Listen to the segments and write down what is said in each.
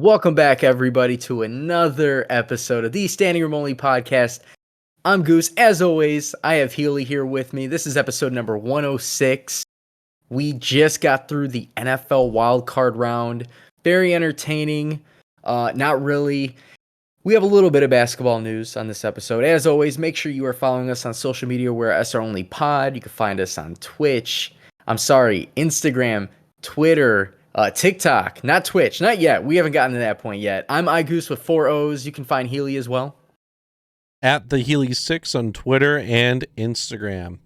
Welcome back, everybody, to another episode of the Standing Room Only podcast. I'm Goose. As always, I have Healy here with me. This is episode number 106. We just got through the NFL wildcard round. Very entertaining. Not really. We have a little bit of basketball news on this episode. As always, make sure you are following us on social media. We're SR Only Pod. You can find us on Instagram, Twitter, TikTok, not Twitch, not yet. We haven't gotten to that point yet. I'm iGoose with 4 O's. You can find Healy as well. At the Healy6 on Twitter and Instagram.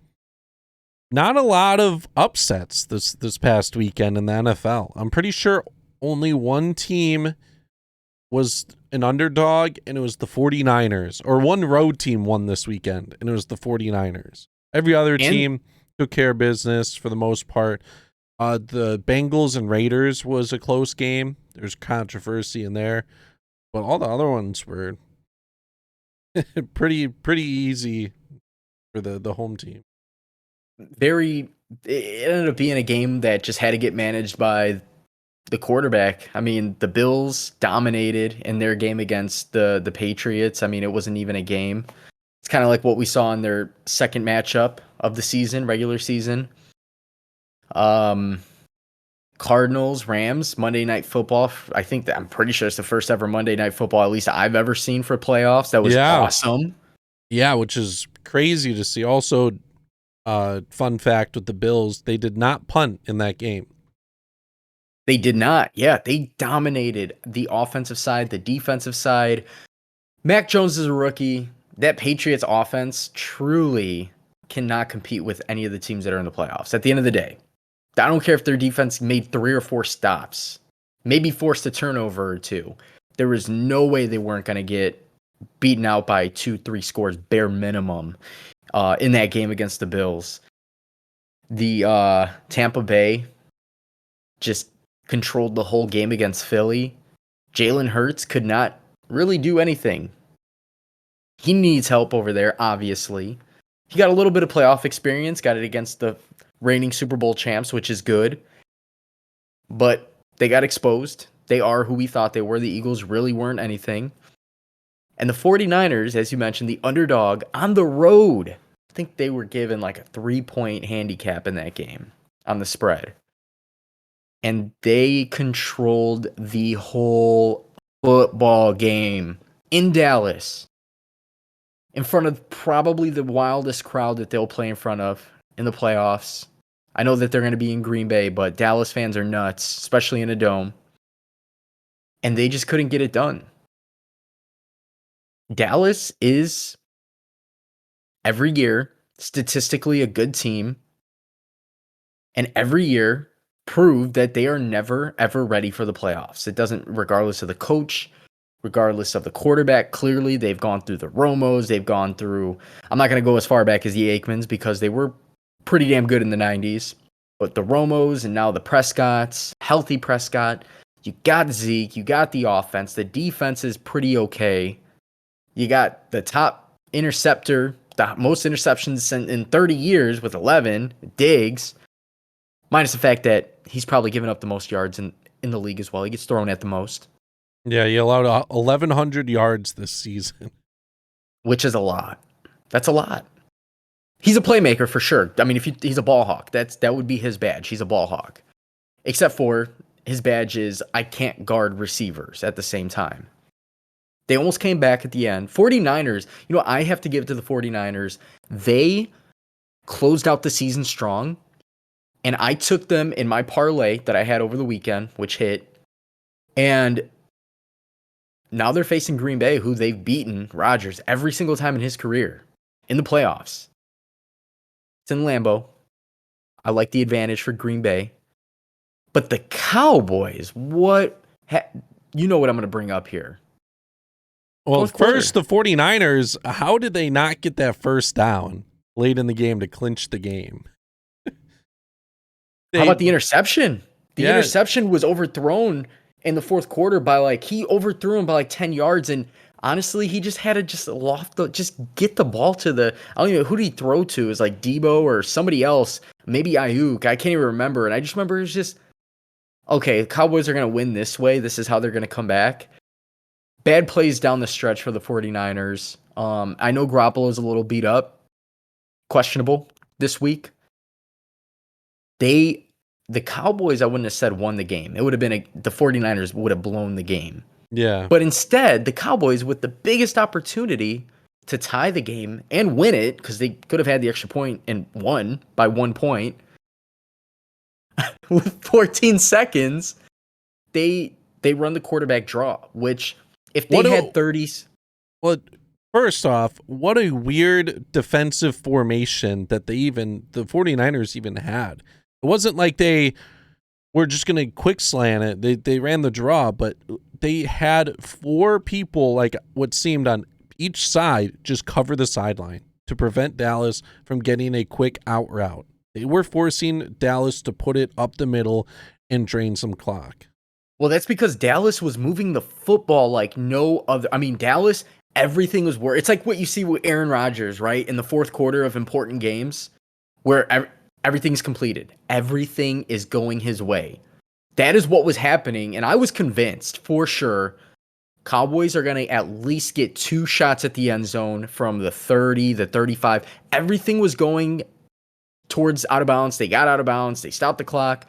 Not a lot of upsets this past weekend in the NFL. I'm pretty sure only one team was an underdog, and it was the 49ers. Or one road team won this weekend, and it was the 49ers. Every other team took care of business for the most part. The Bengals and Raiders was a close game. There's controversy in there, but all the other ones were pretty easy for the home team. It ended up being a game that just had to get managed by the quarterback. I mean, the Bills dominated in their game against the Patriots. I mean, it wasn't even a game. It's kind of like what we saw in their second matchup of the season, regular season. Cardinals, Rams, Monday Night Football. I'm pretty sure it's the first ever Monday Night Football, at least I've ever seen for playoffs. That was awesome. Yeah, which is crazy to see. Also, fun fact with the Bills, they did not punt in that game. They did not. Yeah, they dominated the offensive side, the defensive side. Mac Jones is a rookie. That Patriots offense truly cannot compete with any of the teams that are in the playoffs. At the end of the day, I don't care if their defense made 3 or 4 stops, maybe forced a turnover or 2. There was no way they weren't going to get beaten out by 2-3 scores, bare minimum, in that game against the Bills. The Tampa Bay just controlled the whole game against Philly. Jalen Hurts could not really do anything. He needs help over there, obviously. He got a little bit of playoff experience, got it against the reigning Super Bowl champs, which is good. But they got exposed. They are who we thought they were. The Eagles really weren't anything. And the 49ers, as you mentioned, the underdog on the road. I think they were given like a 3-point handicap in that game on the spread. And they controlled the whole football game in Dallas, in front of probably the wildest crowd that they'll play in front of in the playoffs. I know that they're going to be in Green Bay, but Dallas fans are nuts, especially in a dome. And they just couldn't get it done. Dallas is, every year, statistically a good team. And every year proved that they are never, ever ready for the playoffs. It doesn't, regardless of the coach, regardless of the quarterback. Clearly, they've gone through the Romos. They've gone through, I'm not going to go as far back as the Aikmans because they were pretty damn good in the 90s. But the Romos and now the Prescotts, healthy Prescott. You got Zeke. You got the offense. The defense is pretty okay. You got the top interceptor, the most interceptions in 30 years with 11, Diggs. Minus the fact that he's probably given up the most yards in the league as well. He gets thrown at the most. Yeah, he allowed 1,100 yards this season. Which is a lot. That's a lot. He's a playmaker for sure. I mean, he's a ball hawk. That would be his badge. He's a ball hawk. Except for his badge is I can't guard receivers at the same time. They almost came back at the end. 49ers, I have to give it to the 49ers. They closed out the season strong. And I took them in my parlay that I had over the weekend, which hit. And now they're facing Green Bay, who they've beaten Rodgers every single time in his career in the playoffs. It's in Lambeau. I like the advantage for Green Bay. But the Cowboys, you know what I'm going to bring up here. Well, first, the 49ers, how did they not get that first down late in the game to clinch the game? How about the interception? The interception was overthrown in the fourth quarter he overthrew him by 10 yards. And honestly, he just had to just get the ball to I don't even know who did he throw to. It was like Debo or somebody else, maybe Ayuk. I can't even remember. And I just remember it was just okay, Cowboys are going to win this way. This is how they're going to come back. Bad plays down the stretch for the 49ers. I know Garoppolo's a little beat up, questionable this week. The Cowboys, I wouldn't have said won the game. It would have been the 49ers would have blown the game. Yeah. But instead, the Cowboys, with the biggest opportunity to tie the game and win it, because they could have had the extra point and won by 1 point, with 14 seconds, they run the quarterback draw, which if they had 30s. Well, first off, what a weird defensive formation that the 49ers even had. It wasn't like they were just going to quick slant it. They ran the draw, but they had 4 people, like what seemed on each side, just cover the sideline to prevent Dallas from getting a quick out route. They were forcing Dallas to put it up the middle and drain some clock. Well, that's because Dallas was moving the football like no other. I mean, Dallas, everything was work. It's like what you see with Aaron Rodgers, right? In the fourth quarter of important games where everything's completed. Everything is going his way. That is what was happening. And I was convinced for sure Cowboys are going to at least get 2 shots at the end zone from the 30, the 35. Everything was going towards out of bounds. They got out of bounds. They stopped the clock.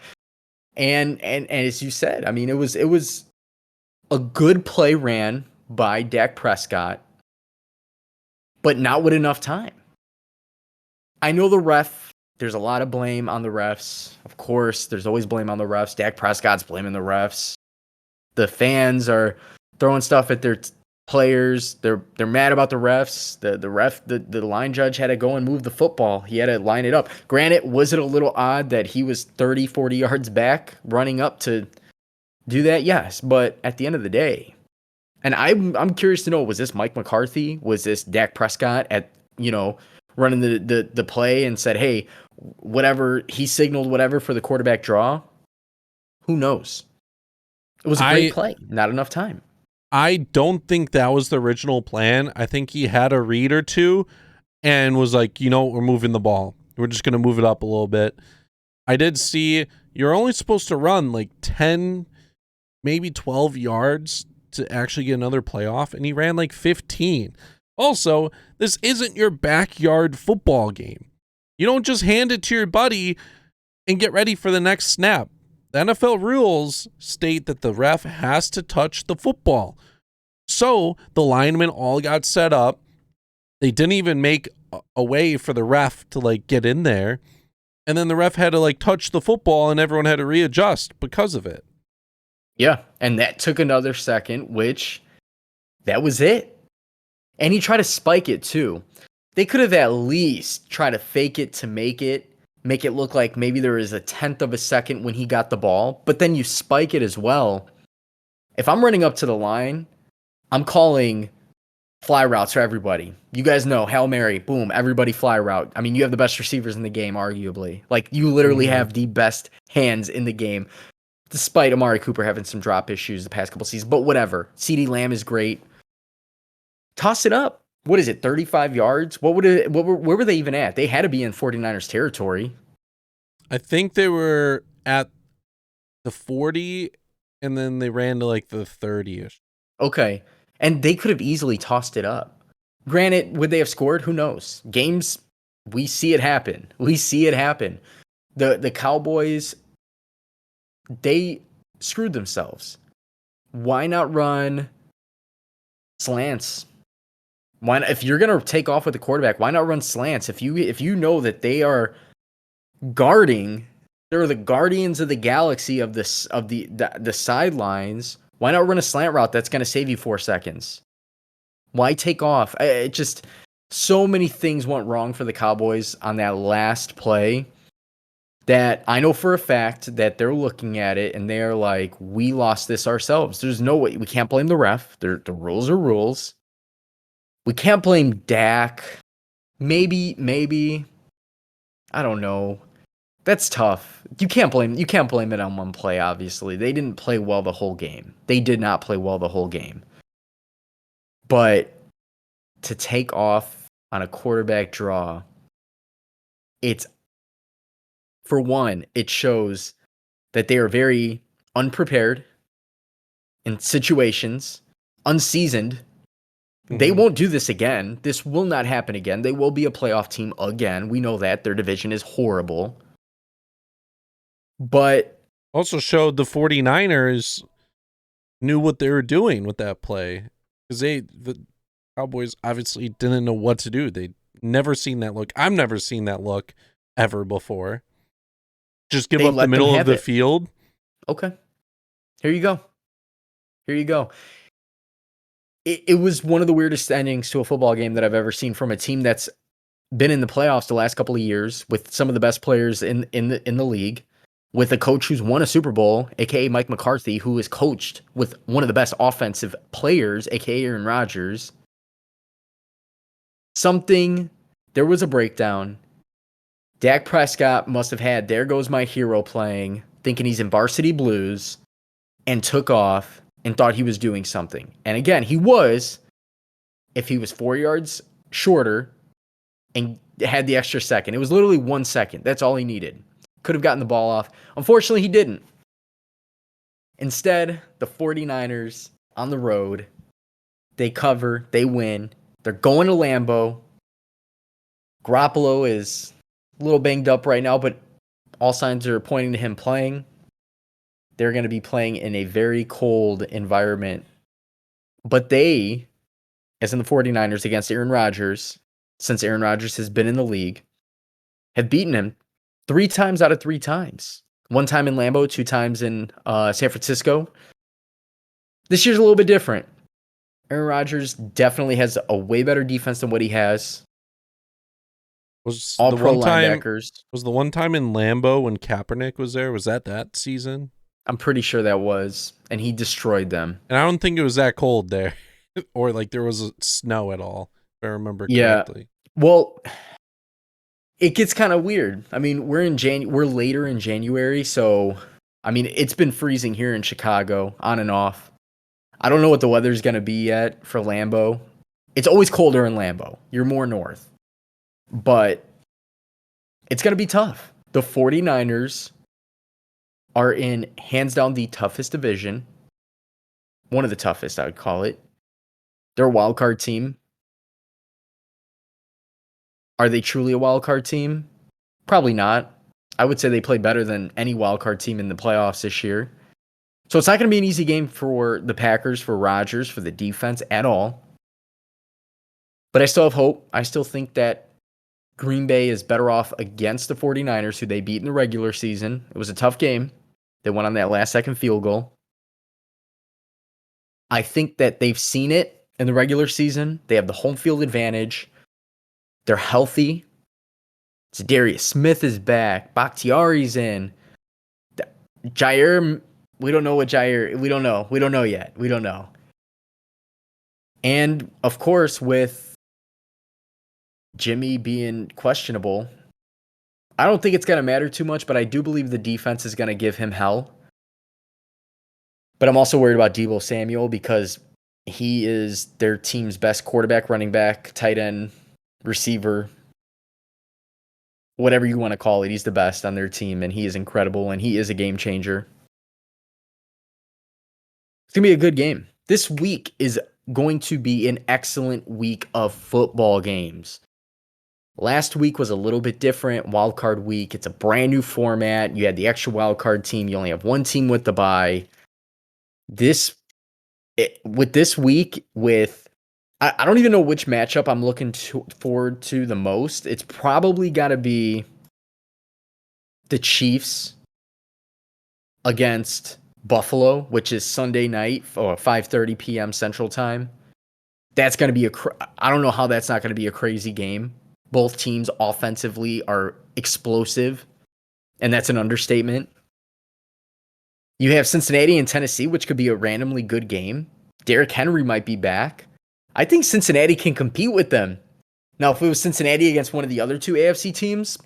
And as you said, I mean, it was a good play ran by Dak Prescott, but not with enough time. I know the ref, there's a lot of blame on the refs. Of course, there's always blame on the refs. Dak Prescott's blaming the refs. The fans are throwing stuff at their players. They're mad about the refs. The line judge had to go and move the football. He had to line it up. Granted, was it a little odd that he was 30, 40 yards back running up to do that? Yes, but at the end of the day, and I'm curious to know, was this Mike McCarthy? Was this Dak Prescott running the play and said, hey, whatever, he signaled whatever for the quarterback draw? Who knows? It was a great play. Not enough time. I don't think that was the original plan. I think he had a read or two and was like, we're moving the ball. We're just going to move it up a little bit. I did see you're only supposed to run like 10, maybe 12 yards to actually get another playoff, and he ran like 15. Also, this isn't your backyard football game. You don't just hand it to your buddy and get ready for the next snap. The NFL rules state that the ref has to touch the football. So the linemen all got set up. They didn't even make a way for the ref to like get in there. And then the ref had to like touch the football and everyone had to readjust because of it. Yeah, and that took another second, which that was it. And he tried to spike it too. They could have at least tried to fake it to make it look like maybe there is a 1/10 of a second when he got the ball, but then you spike it as well. If I'm running up to the line, I'm calling fly routes for everybody. You guys know, Hail Mary, boom, everybody fly route. I mean, you have the best receivers in the game, arguably. Like, you literally have the best hands in the game, despite Amari Cooper having some drop issues the past couple seasons, but whatever. CeeDee Lamb is great. Toss it up. What is it, 35 yards? Where were they even at? They had to be in 49ers territory. I think they were at the 40, and then they ran to like the 30-ish. Okay. And they could have easily tossed it up. Granted, would they have scored? Who knows? Games, we see it happen. The Cowboys, they screwed themselves. Why not run slants? Why not, if you're going to take off with the quarterback, why not run slants? If you know that they are guarding, they're the guardians of the galaxy of the sidelines, why not run a slant route that's going to save you 4 seconds? Why take off? It just, so many things went wrong for the Cowboys on that last play that I know for a fact that they're looking at it and they're like, we lost this ourselves. There's no way. We can't blame the ref. The rules are rules. We can't blame Dak. Maybe. I don't know. That's tough. You can't blame it on one play, obviously. They didn't play well the whole game. They did not play well the whole game. But to take off on a quarterback draw, it's, for one, it shows that they are very unprepared in situations, unseasoned. They won't do this again. This will not happen again. They will be a playoff team again. We know that. Their division is horrible. But also showed the 49ers knew what they were doing with that play. Because the Cowboys obviously didn't know what to do. They'd never seen that look. I've never seen that look ever before. Just give up the middle of the field. Okay. Here you go. Here you go. It was one of the weirdest endings to a football game that I've ever seen from a team that's been in the playoffs the last couple of years with some of the best players in the league, with a coach who's won a Super Bowl, aka Mike McCarthy, who is coached with one of the best offensive players, aka Aaron Rodgers. There was a breakdown. Dak Prescott must have had "There Goes My Hero" playing, thinking he's in Varsity Blues, and took off and thought he was doing something. And again, he was, if he was 4 yards shorter and had the extra second. It was literally 1 second. That's all he needed. Could have gotten the ball off. Unfortunately, he didn't. Instead, the 49ers on the road, they cover, they win. They're going to Lambeau. Garoppolo is a little banged up right now, but all signs are pointing to him playing. They're going to be playing in a very cold environment. But they, as in the 49ers against Aaron Rodgers, since Aaron Rodgers has been in the league, have beaten him 3 times out of 3 times. 1 time in Lambeau, 2 times in San Francisco. This year's a little bit different. Aaron Rodgers definitely has a way better defense than what he has. Was all the pro one time, linebackers. Was the one time in Lambeau when Kaepernick was there? Was that season? I'm pretty sure that was, and he destroyed them. And I don't think it was that cold there, or like there was snow at all, if I remember correctly. Well, it gets kind of weird. I mean, we're later in January, so I mean, it's been freezing here in Chicago, on and off. I don't know what the weather's going to be yet for Lambeau. It's always colder in Lambeau. You're more north. But it's going to be tough. The 49ers are in, hands down, the toughest division. One of the toughest, I would call it. They're a wild card team. Are they truly a wild card team? Probably not. I would say they play better than any wild card team in the playoffs this year. So it's not going to be an easy game for the Packers, for Rodgers, for the defense at all. But I still have hope. I still think that Green Bay is better off against the 49ers, who they beat in the regular season. It was a tough game. They went on that last-second field goal. I think that they've seen it in the regular season. They have the home field advantage. They're healthy. Darius Smith is back. Bakhtiari's in. Jair, we don't know. We don't know yet. We don't know. And, of course, with Jimmy being questionable, I don't think it's going to matter too much, but I do believe the defense is going to give him hell. But I'm also worried about Deebo Samuel because he is their team's best quarterback, running back, tight end, receiver, whatever you want to call it. He's the best on their team, and he is incredible, and he is a game changer. It's going to be a good game. This week is going to be an excellent week of football games. Last week was a little bit different, wild card week. It's a brand new format. You had the extra wild card team. You only have one team with the bye. This week, I don't even know which matchup I'm looking forward to the most. It's probably got to be the Chiefs against Buffalo, which is Sunday night or 5:30 p.m. Central Time. That's going to be I don't know how that's not going to be a crazy game. Both teams offensively are explosive, and that's an understatement. You have Cincinnati and Tennessee, which could be a randomly good game. Derrick Henry might be back. I think Cincinnati can compete with them. Now, if it was Cincinnati against one of the other 2 AFC teams,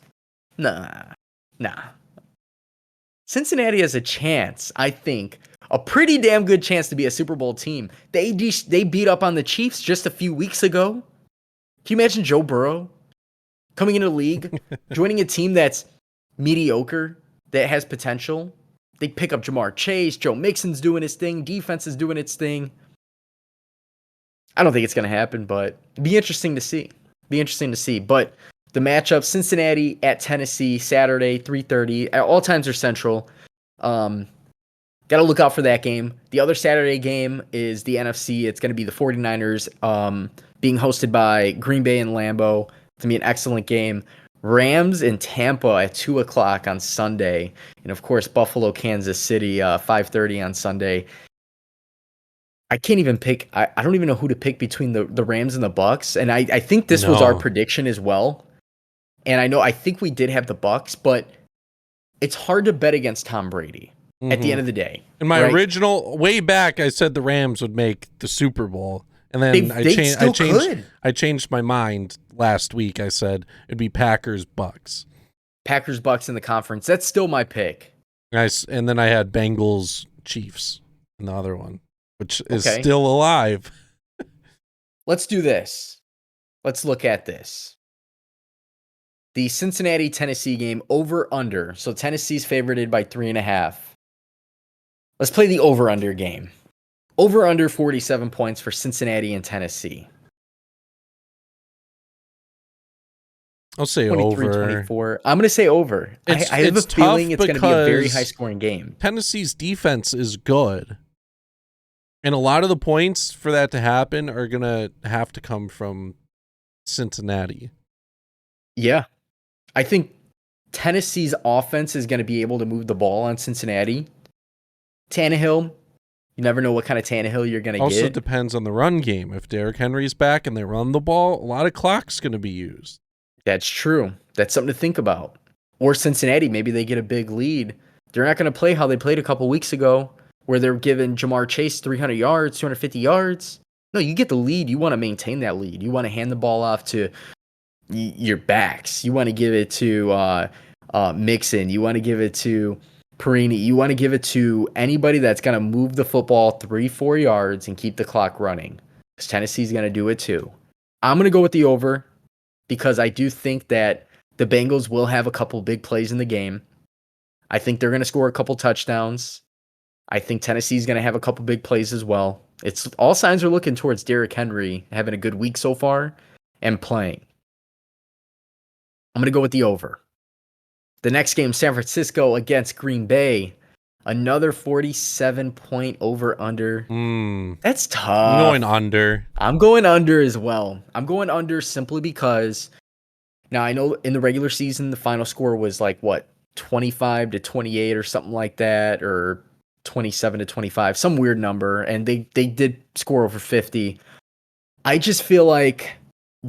nah. Cincinnati has a chance, I think, a pretty damn good chance to be a Super Bowl team. They beat up on the Chiefs just a few weeks ago. Can you imagine Joe Burrow coming into the league, joining a team that's mediocre, that has potential, They pick up Jamar Chase. Joe Mixon's doing his thing. Defense is doing its thing. I don't think it's going to happen, but it'd be interesting to see. But the matchup, Cincinnati at Tennessee, Saturday, 3:30. All times are central. Got to look out for that game. The other Saturday game is the NFC. It's going to be the 49ers being hosted by Green Bay and Lambeau. It's going to be an excellent game. Rams in Tampa at 2 o'clock on Sunday. And, of course, Buffalo, Kansas City, 5:30 on Sunday. I can't even pick. I don't even know who to pick between the Rams and the Bucks. And I think this was our prediction as well. And I think we did have the Bucks, but it's hard to bet against Tom Brady at the end of the day. In my original, way back, I said the Rams would make the Super Bowl. And then I changed my mind last week. I said it'd be Packers-Bucks. Packers-Bucks in the conference. That's still my pick. Nice. And then I had Bengals-Chiefs in the other one, which is still alive. Let's do this. Let's look at this. The Cincinnati-Tennessee game, over-under. So Tennessee's favorited by 3.5. Let's play the over-under game. Over-under 47 points for Cincinnati and Tennessee. I'll say over. 24. I'm going to say over. I have a feeling it's going to be a very high-scoring game. Tennessee's defense is good. And a lot of the points for that to happen are going to have to come from Cincinnati. Yeah. I think Tennessee's offense is going to be able to move the ball on Cincinnati. Tannehill, you never know what kind of Tannehill you're going to get. Also depends on the run game. If Derrick Henry's back and they run the ball, a lot of clock's going to be used. That's true. That's something to think about. Or Cincinnati, maybe they get a big lead. They're not going to play how they played a couple weeks ago, where they're giving Jamar Chase 300 yards, 250 yards. No, you get the lead. You want to maintain that lead. You want to hand the ball off to your backs. You want to give it to Mixon. You want to give it to Perini. You want to give it to anybody that's going to move the football 3-4 yards and keep the clock running. Because Tennessee's going to do it too. I'm going to go with the over because I do think that the Bengals will have a couple big plays in the game. I think they're going to score a couple touchdowns. I think Tennessee's going to have a couple big plays as well. It's all signs are looking towards Derrick Henry having a good week so far and playing. I'm going to go with the over. The next game, San Francisco against Green Bay. Another 47-point over-under. That's tough. I'm going under. I'm going under as well. I'm going under simply because, now I know in the regular season, the final score was 25-28 or something like that, or 27-25, some weird number, and they did score over 50. I just feel like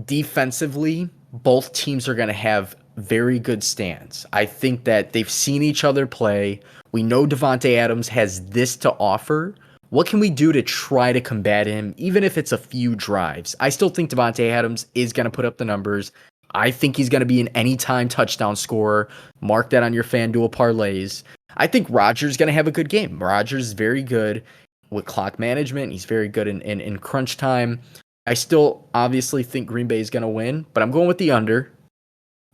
defensively, both teams are going to have very good stands. I think that they've seen each other play. We know Devontae Adams has this to offer. What can we do to try to combat him, even if it's a few drives? I still think Devontae Adams is going to put up the numbers. I think he's going to be an anytime touchdown scorer. Mark that on your FanDuel parlays. I think Rodgers is going to have a good game. Rodgers is very good with clock management. He's very good in crunch time. I still obviously think Green Bay is going to win, but I'm going with the under.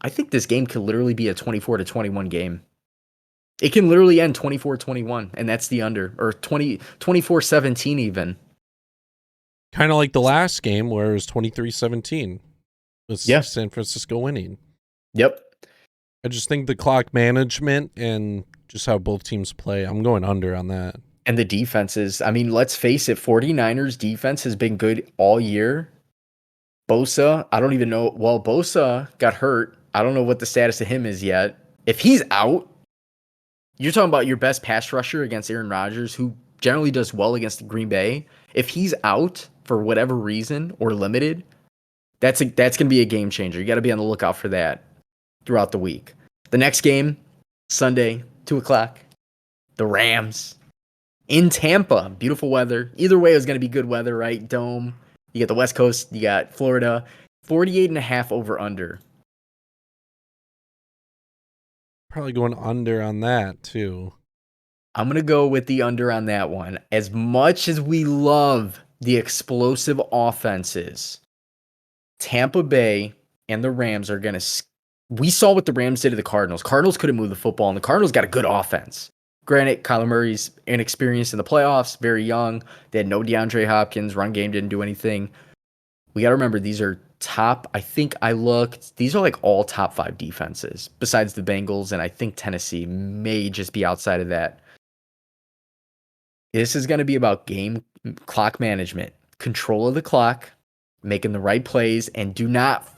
I think this game could literally be a 24-21 game. It can literally end 24-21, and that's the under, or 24-17 even. Kind of like the last game where it was 23-17. With San Francisco winning. Yep. I just think the clock management and just how both teams play, I'm going under on that. And the defenses, I mean, let's face it, 49ers defense has been good all year. Bosa, I don't even know. Well, Bosa got hurt. I don't know what the status of him is yet. If he's out, you're talking about your best pass rusher against Aaron Rodgers, who generally does well against Green Bay. If he's out for whatever reason or limited, that's going to be a game changer. You got to be on the lookout for that throughout the week. The next game, Sunday, 2 o'clock, the Rams in Tampa. Beautiful weather. Either way, it was going to be good weather, right? Dome. You got the West Coast. You got Florida. 48.5 over under. Probably going under on that, too. I'm going to go with the under on that one. As much as we love the explosive offenses, Tampa Bay and the Rams are going to... We saw what the Rams did to the Cardinals. Cardinals couldn't move the football, and the Cardinals got a good offense. Granted, Kyler Murray's inexperienced in the playoffs, very young. They had no DeAndre Hopkins. Run game didn't do anything. We got to remember these are top. I think I looked. These are like all top 5 defenses besides the Bengals, and I think Tennessee may just be outside of that. This is going to be about game clock management, control of the clock, making the right plays, and do not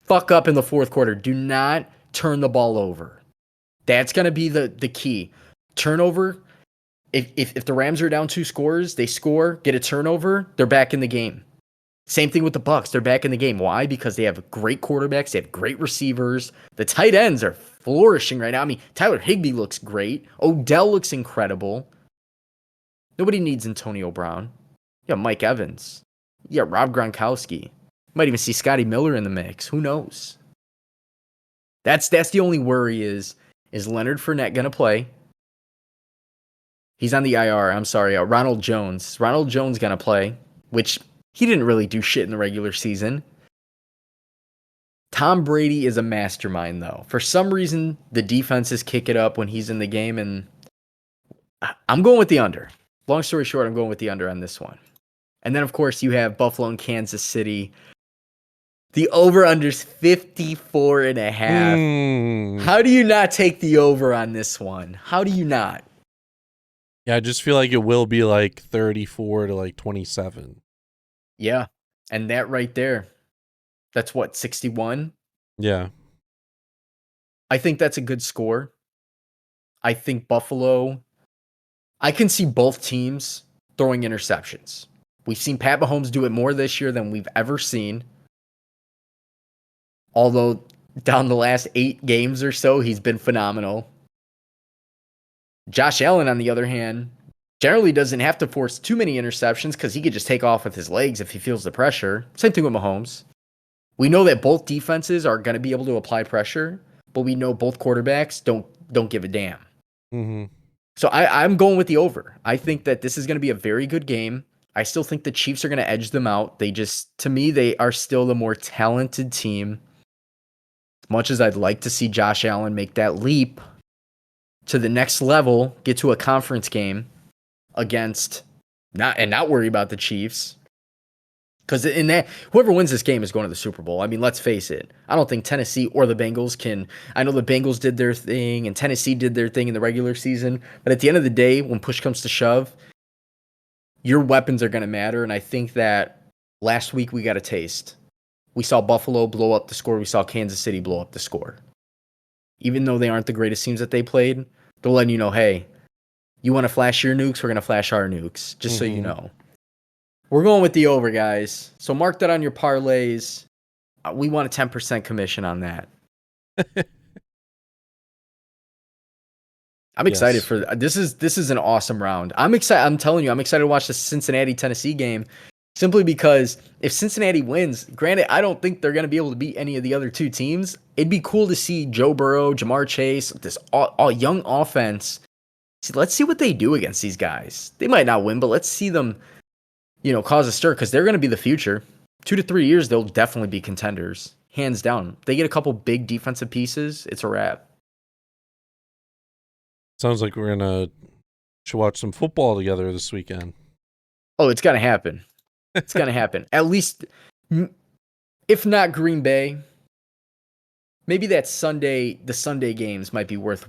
fuck up in the fourth quarter. Do not turn the ball over. That's going to be the key. Turnover. If the Rams are down 2 scores, they score, get a turnover, they're back in the game. Same thing with the Bucs. They're back in the game. Why? Because they have great quarterbacks. They have great receivers. The tight ends are flourishing right now. I mean, Tyler Higbee looks great. Odell looks incredible. Nobody needs Antonio Brown. You got Mike Evans. You got Rob Gronkowski. Might even see Scotty Miller in the mix. Who knows? That's the only worry is Leonard Fournette going to play? He's on the IR. I'm sorry. Ronald Jones. Ronald Jones going to play, which he didn't really do shit in the regular season. Tom Brady is a mastermind, though. For some reason, the defenses kick it up when he's in the game, and I'm going with the under. Long story short, I'm going with the under on this one. And then, of course, you have Buffalo and Kansas City. The over-under's 54.5. How do you not take the over on this one? How do you not? Yeah, I just feel like it will be like 34 to like 27. Yeah. And that right there, that's what, 61? Yeah. I think that's a good score. I think Buffalo, I can see both teams throwing interceptions. We've seen Pat Mahomes do it more this year than we've ever seen. Although down the last 8 games or so, he's been phenomenal. Josh Allen, on the other hand, generally doesn't have to force too many interceptions because he could just take off with his legs if he feels the pressure. Same thing with Mahomes. We know that both defenses are going to be able to apply pressure, but we know both quarterbacks don't give a damn. Mm-hmm. So I'm going with the over. I think that this is going to be a very good game. I still think the Chiefs are going to edge them out. To me, they are still the more talented team. As much as I'd like to see Josh Allen make that leap to the next level, get to a conference game against not worry about the Chiefs. Because in that, whoever wins this game is going to the Super Bowl. I mean, let's face it. I don't think Tennessee or the Bengals can. I know the Bengals did their thing and Tennessee did their thing in the regular season. But at the end of the day, when push comes to shove, your weapons are going to matter. And I think that last week we got a taste. We saw Buffalo blow up the score. We saw Kansas City blow up the score. Even though they aren't the greatest teams that they played, they're letting you know, hey, you want to flash your nukes? We're going to flash our nukes, just so you know. We're going with the over, guys. So mark that on your parlays. We want a 10% commission on that. I'm excited for this. This is an awesome round. I'm excited. I'm telling you, I'm excited to watch the Cincinnati-Tennessee game simply because if Cincinnati wins, granted, I don't think they're going to be able to beat any of the other 2 teams. It'd be cool to see Joe Burrow, Jamar Chase, this all young offense. Let's see what they do against these guys. They might not win, but let's see them, cause a stir because they're going to be the future. 2 to 3 years, they'll definitely be contenders, hands down. They get a couple big defensive pieces, it's a wrap. Sounds like should watch some football together this weekend. Oh, it's gonna happen. It's gonna happen. At least, if not Green Bay, maybe the Sunday games might be worth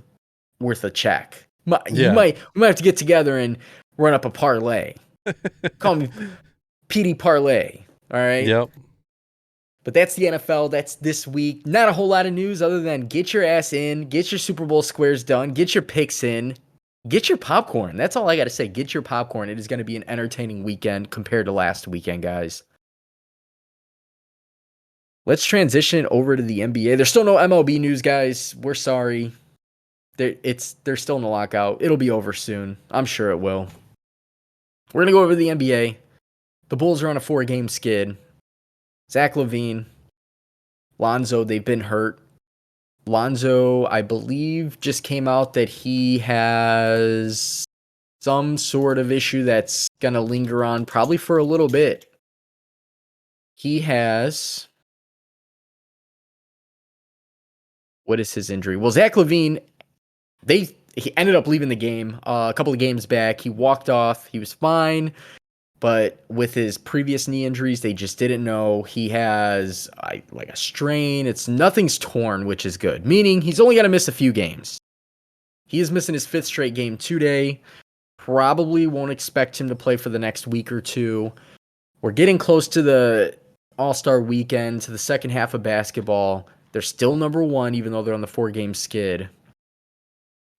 a check. We might have to get together and run up a parlay. Call me PD Parlay. All right. Yep. But that's the NFL. That's this week. Not a whole lot of news other than get your ass in, get your Super Bowl squares done, get your picks in, get your popcorn. That's all I got to say. Get your popcorn. It is going to be an entertaining weekend compared to last weekend, guys. Let's transition over to the NBA. There's still no MLB news, guys. We're sorry. They're still in the lockout. It'll be over soon. I'm sure it will. We're going to go over the NBA. The Bulls are on a 4-game skid. Zach LaVine, Lonzo, they've been hurt. Lonzo, I believe, just came out that he has some sort of issue that's going to linger on probably for a little bit. He has... What is his injury? Well, Zach LaVine, they he ended up leaving the game a couple of games back. He walked off. He was fine. But with his previous knee injuries, they just didn't know. He has like a strain. Nothing's torn, which is good. Meaning he's only got to miss a few games. He is missing his 5th straight game today. Probably won't expect him to play for the next week or two. We're getting close to the All-Star weekend, to the second half of basketball. They're still number 1, even though they're on the 4-game skid.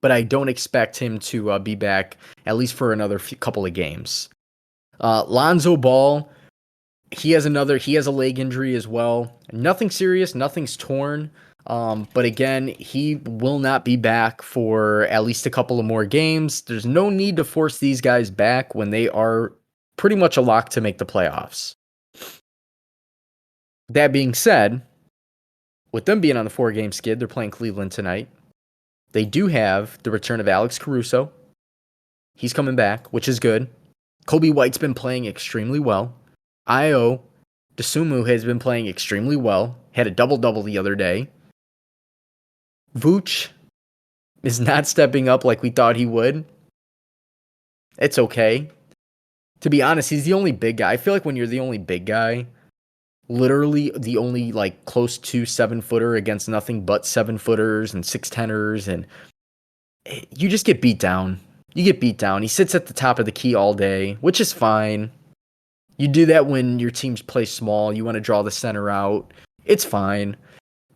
But I don't expect him to be back at least for another couple of games. Lonzo Ball, he has a leg injury as well. Nothing serious, nothing's torn. But again, he will not be back for at least a couple of more games. There's no need to force these guys back when they are pretty much a lock to make the playoffs. That being said, with them being on the 4-game skid, they're playing Cleveland tonight. They do have the return of Alex Caruso. He's coming back, which is good. Kobe White's been playing extremely well. Ayo Dosunmu has been playing extremely well. Had a double-double the other day. Vooch is not stepping up like we thought he would. It's okay. To be honest, he's the only big guy. I feel like when you're the only big guy, literally the only like close to 7-footer against nothing but 7-footers and 6'10ers, and you just get beat down. You get beat down. He sits at the top of the key all day, which is fine. You do that when your teams play small. You want to draw the center out. It's fine.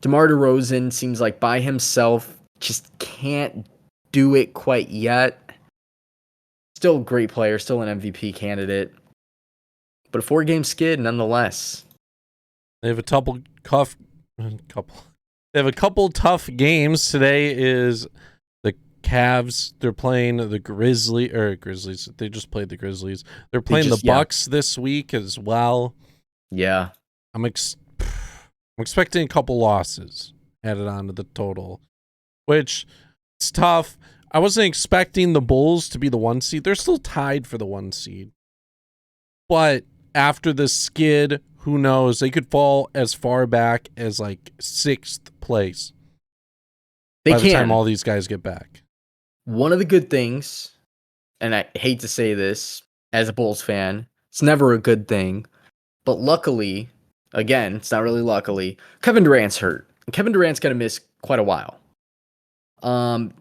DeMar DeRozan seems like by himself just can't do it quite yet. Still a great player, still an MVP candidate. But a 4-game skid nonetheless. They have They have a couple tough games. Today is the Cavs. They're playing the Grizzlies. They just played the Grizzlies. They're playing the Bucks this week as well. Yeah. I'm expecting a couple losses added on to the total, which it's tough. I wasn't expecting the Bulls to be the 1 seed. They're still tied for the 1 seed. But after the skid, who knows? They could fall as far back as like 6th place by the time all these guys get back. One of the good things, and I hate to say this as a Bulls fan, it's never a good thing, but luckily, again, it's not really luckily, Kevin Durant's hurt. Kevin Durant's going to miss quite a while.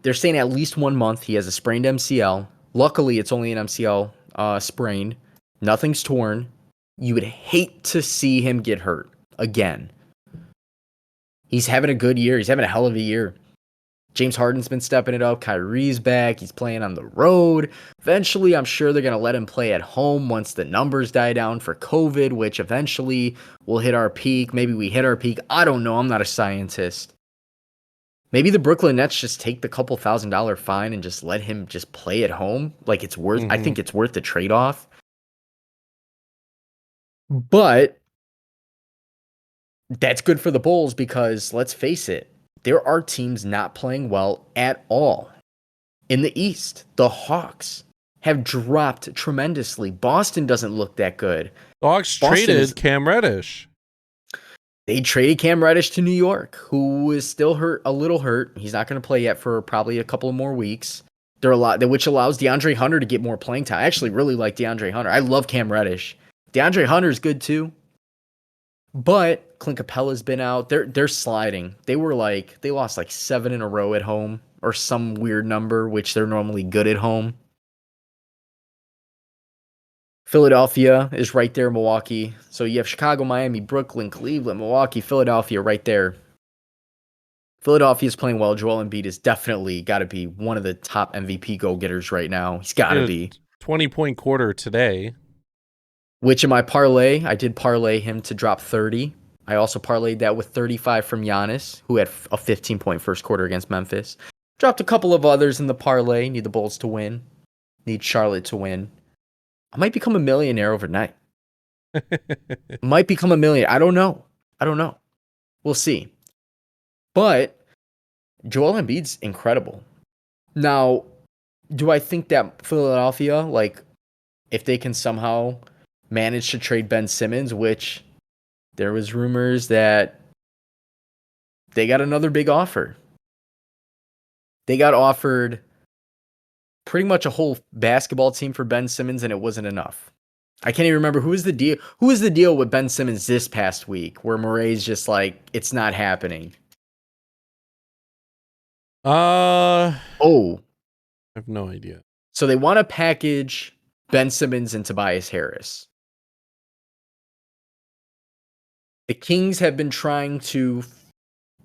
They're saying at least 1 month. He has a sprained MCL. Luckily, it's only an MCL sprain. Nothing's torn. You would hate to see him get hurt again. He's having a good year. He's having a hell of a year. James Harden's been stepping it up. Kyrie's back. He's playing on the road. Eventually, I'm sure they're going to let him play at home once the numbers die down for COVID, which eventually will hit our peak. Maybe we hit our peak. I don't know. I'm not a scientist. Maybe the Brooklyn Nets just take the couple $1,000 fine and just let him just play at home. Like it's worth. I think it's worth the trade-off. But that's good for the Bulls because let's face it, there are teams not playing well at all. In the East, the Hawks have dropped tremendously. Boston doesn't look that good. The Hawks traded Cam Reddish. They traded Cam Reddish to New York, who is still a little hurt. He's not going to play yet for probably a couple of more weeks. Which allows DeAndre Hunter to get more playing time. I actually really like DeAndre Hunter. I love Cam Reddish. DeAndre Hunter is good too. But Clint Capella's been out. They're sliding. They lost like 7 in a row at home or some weird number, which they're normally good at home. Philadelphia is right there, Milwaukee. So you have Chicago, Miami, Brooklyn, Cleveland, Milwaukee, Philadelphia right there. Philadelphia's playing well. Joel Embiid is definitely got to be one of the top MVP go-getters right now. He's got to be. 20-point quarter today. Which in my parlay, I did parlay him to drop 30. I also parlayed that with 35 from Giannis, who had a 15-point first quarter against Memphis. Dropped a couple of others in the parlay. Need the Bulls to win. Need Charlotte to win. I might become a millionaire overnight. Might become a millionaire. I don't know. We'll see. But Joel Embiid's incredible. Now, do I think that Philadelphia, like, if they can somehow manage to trade Ben Simmons, which there was rumors that they got another big offer. They got offered pretty much a whole basketball team for Ben Simmons, and it wasn't enough. I can't even remember who was the deal. Who was the deal with Ben Simmons this past week, where Murray's just like, it's not happening. I Oh, have no idea. so they want to package Ben Simmons and Tobias Harris. The Kings have been trying to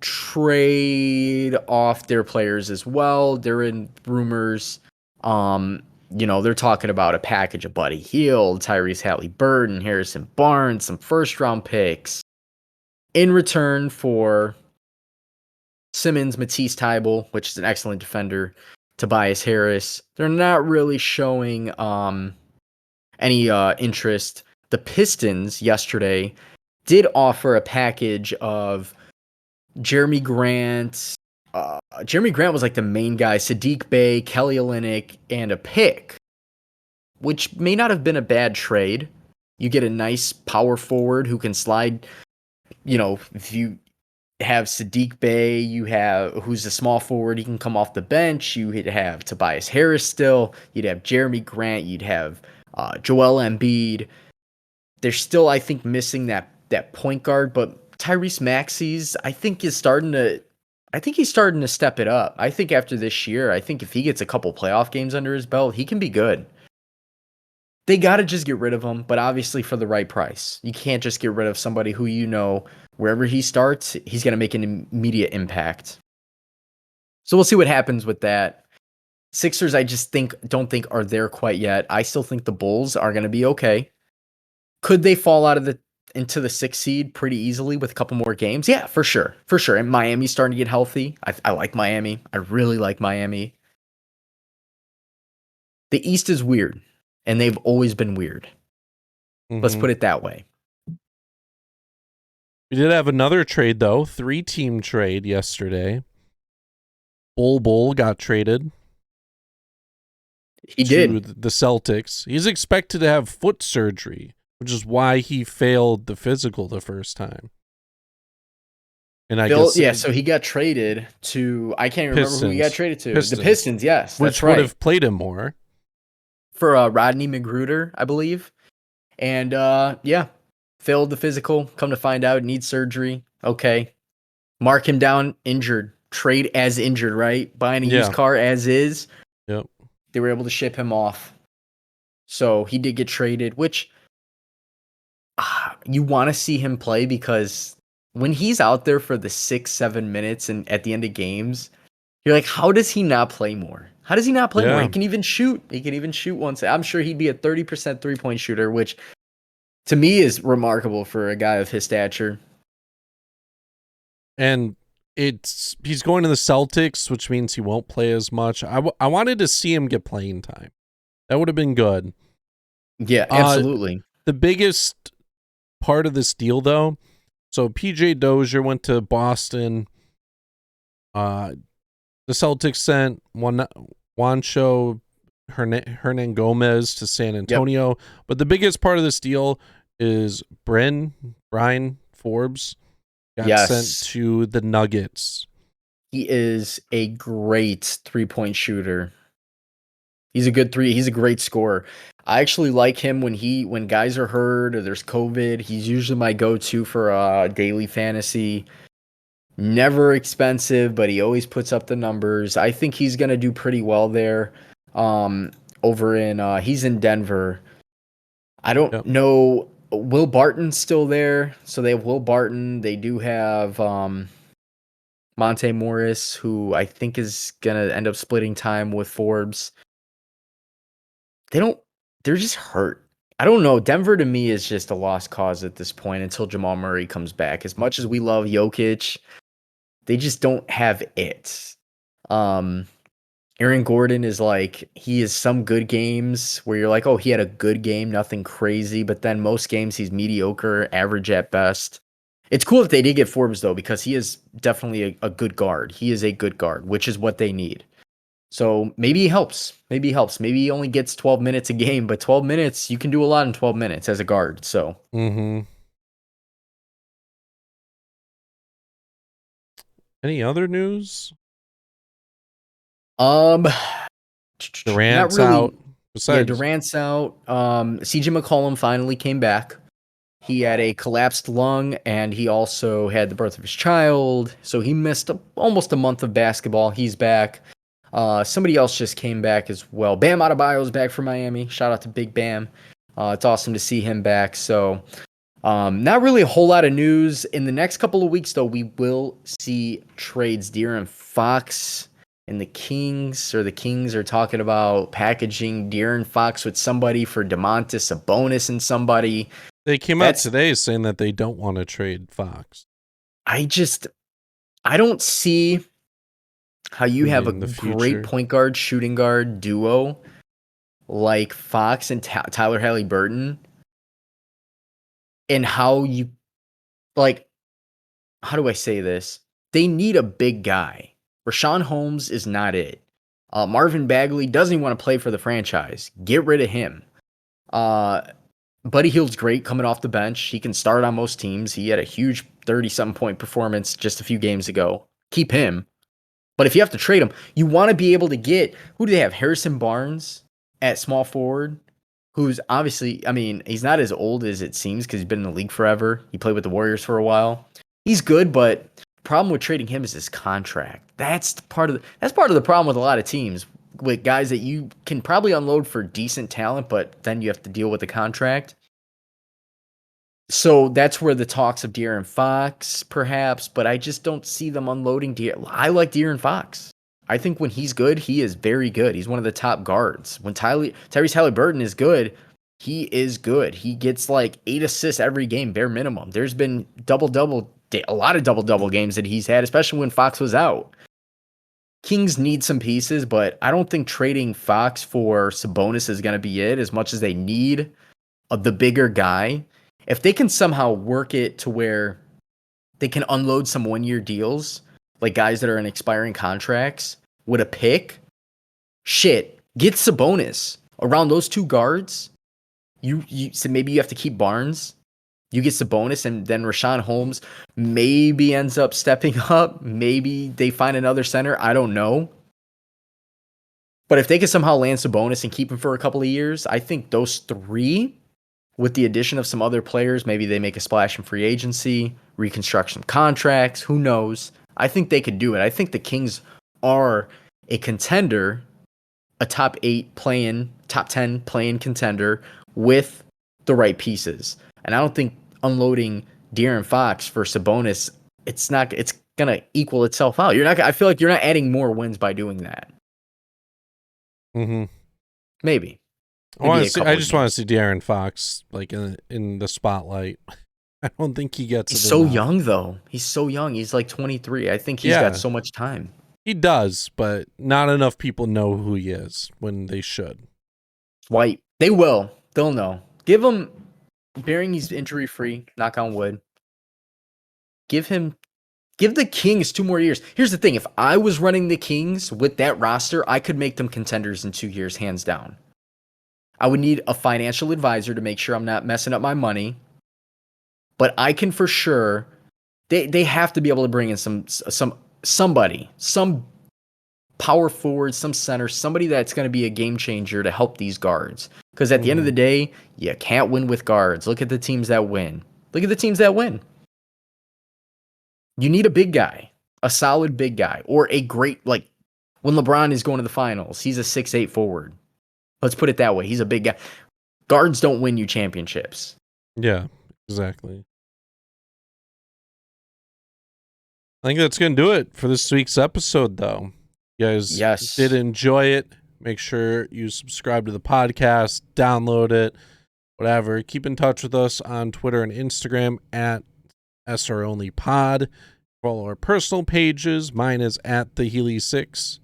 trade off their players as well. They're in rumors. They're talking about a package of Buddy Hield, Tyrese Halliburton, Harrison Barnes, some first round picks in return for Simmons, Matisse Thybulle, which is an excellent defender, Tobias Harris. They're not really showing any interest. The Pistons yesterday did offer a package of Jeremy Grant. Jeremy Grant was like the main guy. Sadiq Bey, Kelly Olynyk, and a pick, which may not have been a bad trade. You get a nice power forward who can slide. If you have Sadiq Bey, who's a small forward, he can come off the bench. You'd have Tobias Harris still. You'd have Jeremy Grant. You'd have Joel Embiid. They're still, I think, missing that point guard, but Tyrese Maxey's, I think he's starting to step it up. I think after this year, I think if he gets a couple playoff games under his belt, he can be good. They got to just get rid of him, but obviously for the right price. You can't just get rid of somebody who wherever he starts, he's going to make an immediate impact. So we'll see what happens with that. Sixers, I just don't think are there quite yet. I still think the Bulls are going to be okay. Could they fall into the 6th seed pretty easily with a couple more games? Yeah, for sure. For sure. And Miami's starting to get healthy. I like Miami. I really like Miami. The East is weird, and they've always been weird. Let's put it that way. We did have another trade, though. 3-team trade yesterday. Bull got traded. He did. The Celtics. He's expected to have foot surgery, which is why he failed the physical the first time. And so he got traded to, I can't remember who he got traded to. The Pistons, yes. Which would have played him more. For Rodney McGruder, I believe. And failed the physical. Come to find out, needs surgery. Okay. Mark him down, injured. Trade as injured, right? Buying a used car as is. Yep. They were able to ship him off. So he did get traded, which you want to see him play because when he's out there for the 6-7 minutes and at the end of games, you're like, how does he not play more? How does he not play more? He can even shoot. He can even shoot once. I'm sure he'd be a 30% three-point shooter, which to me is remarkable for a guy of his stature. And he's going to the Celtics, which means he won't play as much. I wanted to see him get playing time. That would have been good. Yeah, absolutely. The biggest part of this deal, though, so PJ Dozier went to Boston. The Celtics sent Juancho Hernan Gomez to San Antonio. Yep. But the biggest part of this deal is Brian Forbes got sent to the Nuggets. He is a great three-point shooter. He's a great scorer. I actually like him when guys are hurt or there's COVID. He's usually my go-to for daily fantasy. Never expensive, but he always puts up the numbers. I think he's going to do pretty well there. He's in Denver. I don't know. Will Barton's still there. So they have Will Barton. They do have Monte Morris, who I think is going to end up splitting time with Forbes. They're just hurt. I don't know. Denver to me is just a lost cause at this point until Jamal Murray comes back. As much as we love Jokic, they just don't have it. Aaron Gordon he is some good games where you're like, oh, he had a good game, nothing crazy. But then most games he's mediocre, average at best. It's cool that they did get Forbes, though, because he is definitely a good guard. He is a good guard, which is what they need. So maybe he helps. Maybe he only gets 12 minutes a game, but 12 minutes, you can do a lot in 12 minutes as a guard. So. Any other news? Not Durant's really. out. Yeah, Besides, Durant's out. CJ McCollum finally came back. He had a collapsed lung, and he also had the birth of his child. So he missed almost a month of basketball. He's back. Somebody else just came back as well. Bam Adebayo's back for Miami. Shout out to Big Bam. It's awesome to see him back. So not really a whole lot of news. In the next couple of weeks, though, we will see trades. De'Aaron Fox and the Kings are talking about packaging De'Aaron Fox with somebody for DeMontis Sabonis and somebody. they came out today saying that they don't want to trade Fox. I don't see how you have a great point guard, shooting guard duo like Fox and Tyler Halliburton, and how you, like, how do I say this? They need a big guy. Rashawn Holmes is not it. Marvin Bagley doesn't even want to play for the franchise. Get rid of him. Buddy Hield's great coming off the bench. He can start on most teams. He had a huge 30-something point performance just a few games ago. Keep him. But if you have to trade him, you want to be able to get, who do they have? Harrison Barnes at small forward, who's obviously, I mean, he's not as old as it seems because he's been in the league forever. He played with the Warriors for a while. He's good, but the problem with trading him is his contract. That's part of the problem with a lot of teams, with guys that you can probably unload for decent talent, but then you have to deal with the contract. So that's where the talks of De'Aaron Fox, perhaps, but I just don't see them unloading I like De'Aaron Fox. I think when he's good, he is very good. He's one of the top guards. When Tyrese Halliburton is good, he is good. He gets like 8 assists every game, bare minimum. There's been a lot of double-double games that he's had, especially when Fox was out. Kings need some pieces, but I don't think trading Fox for Sabonis is going to be it, as much as they need the bigger guy. If they can somehow work it to where they can unload some one-year deals, like guys that are in expiring contracts, with a pick, get Sabonis around those two guards. So maybe you have to keep Barnes. You get Sabonis, and then Rashawn Holmes maybe ends up stepping up. Maybe they find another center. I don't know. But if they can somehow land Sabonis and keep him for a couple of years, I think those three, with the addition of some other players, maybe they make a splash in free agency, reconstruct some contracts, who knows? I think they could do it. I think the Kings are a contender, a top 8 play-in, top 10 play-in contender with the right pieces. And I don't think unloading De'Aaron Fox for Sabonis, it's going to equal itself out. I feel like you're not adding more wins by doing that. Mm-hmm. Maybe. I just want to see De'Aaron Fox like in the spotlight. I don't think he gets. He's so young, though. He's so young. He's like 23. I think he's got so much time. He does, but not enough people know who he is when they should. White. They will. They'll know. Give him, bearing he's injury free, knock on wood. Give the Kings 2 more years. Here's the thing. If I was running the Kings with that roster, I could make them contenders in 2 years, hands down. I would need a financial advisor to make sure I'm not messing up my money. But I can for sure, they have to be able to bring in somebody, some power forward, some center, somebody that's going to be a game changer to help these guards. Because at the end of the day, you can't win with guards. Look at the teams that win. You need a big guy, a solid big guy, or a great, like when LeBron is going to the finals, he's a 6'8" forward. Let's put it that way. He's a big guy. Guards don't win you championships. Yeah, exactly. I think that's going to do it for this week's episode, though. You guys did enjoy it. Make sure you subscribe to the podcast, download it, whatever. Keep in touch with us on Twitter and Instagram at SROnlyPod. Follow our personal pages. Mine is at the Healy6.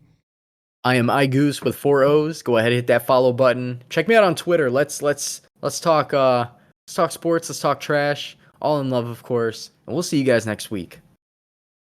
I am iGoose with 4 O's. Go ahead and hit that follow button. Check me out on Twitter. Let's talk sports. Let's talk trash. All in love, of course. And we'll see you guys next week.